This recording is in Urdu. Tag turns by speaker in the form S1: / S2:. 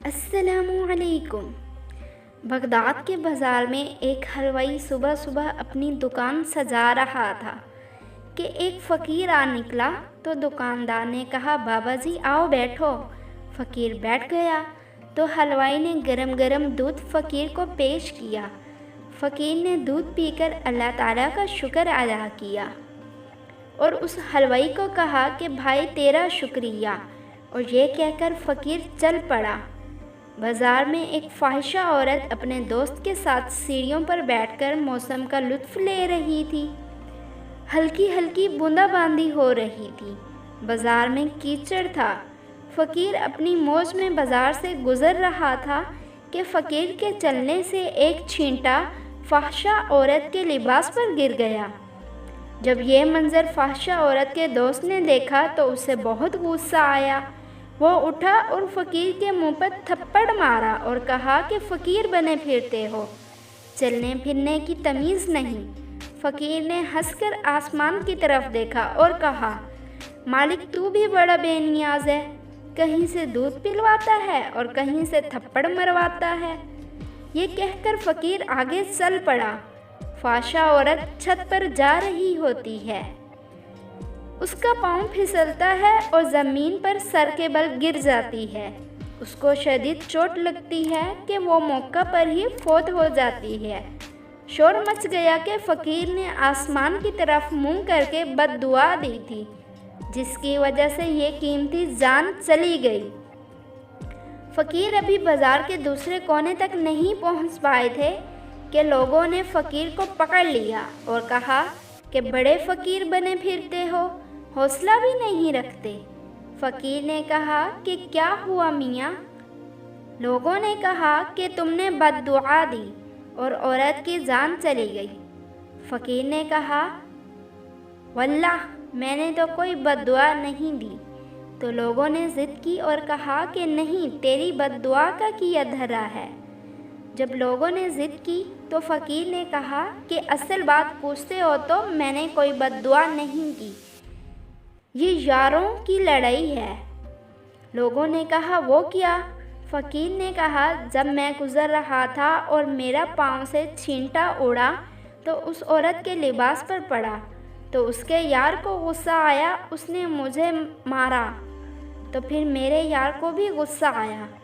S1: السلام علیکم۔ بغداد کے بازار میں ایک حلوائی صبح صبح اپنی دکان سجا رہا تھا کہ ایک فقیر آ نکلا تو دکاندار نے کہا، بابا جی آؤ بیٹھو۔ فقیر بیٹھ گیا تو حلوائی نے گرم گرم دودھ فقیر کو پیش کیا۔ فقیر نے دودھ پی کر اللہ تعالیٰ کا شکر ادا کیا اور اس حلوائی کو کہا کہ بھائی تیرا شکریہ، اور یہ کہہ کر فقیر چل پڑا۔ بازار میں ایک فاحشہ عورت اپنے دوست کے ساتھ سیڑھیوں پر بیٹھ کر موسم کا لطف لے رہی تھی۔ ہلکی ہلکی بوندا باندی ہو رہی تھی۔ بازار میں کیچڑ تھا۔ فقیر اپنی موج میں بازار سے گزر رہا تھا کہ فقیر کے چلنے سے ایک چھینٹا فاحشہ عورت کے لباس پر گر گیا۔ جب یہ منظر فاحشہ عورت کے دوست نے دیکھا تو اسے بہت غصہ آیا۔ وہ اٹھا اور فقیر کے منہ پر تھپڑ مارا اور کہا کہ فقیر بنے پھرتے ہو، چلنے پھرنے کی تمیز نہیں۔ فقیر نے ہنس کر آسمان کی طرف دیکھا اور کہا، مالک تو بھی بڑا بے نیاز ہے، کہیں سے دودھ پلواتا ہے اور کہیں سے تھپڑ مرواتا ہے۔ یہ کہہ کر فقیر آگے چل پڑا۔ فاحشہ عورت چھت پر جا رہی ہوتی ہے۔ اس کا پاؤں پھسلتا ہے اور زمین پر سر کے بل گر جاتی ہے۔ اس کو شدید چوٹ لگتی ہے کہ وہ موقع پر ہی فوت ہو جاتی ہے۔ شور مچ گیا کہ فقیر نے آسمان کی طرف منہ کر کے بد دعا دی تھی، جس کی وجہ سے یہ قیمتی جان چلی گئی۔ فقیر ابھی بازار کے دوسرے کونے تک نہیں پہنچ پائے تھے کہ لوگوں نے فقیر کو پکڑ لیا اور کہا کہ بڑے فقیر بنے پھرتے ہو، حوصلہ بھی نہیں رکھتے۔ فقیر نے کہا کہ کیا ہوا میاں؟ لوگوں نے کہا کہ تم نے بد دعا دی اور عورت کی جان چلی گئی۔ فقیر نے کہا، واللہ میں نے تو کوئی بد دعا نہیں دی۔ تو لوگوں نے ضد کی اور کہا کہ نہیں، تیری بد دعا کا کیا دھرا ہے۔ جب لوگوں نے ضد کی تو فقیر نے کہا کہ اصل بات پوچھتے ہو تو میں نے کوئی بد دعا نہیں کی، یہ یاروں کی لڑائی ہے۔ لوگوں نے کہا وہ کیا؟ فقیر نے کہا، جب میں گزر رہا تھا اور میرا پاؤں سے چھینٹا اڑا تو اس عورت کے لباس پر پڑا تو اس کے یار کو غصہ آیا، اس نے مجھے مارا، تو پھر میرے یار کو بھی غصہ آیا۔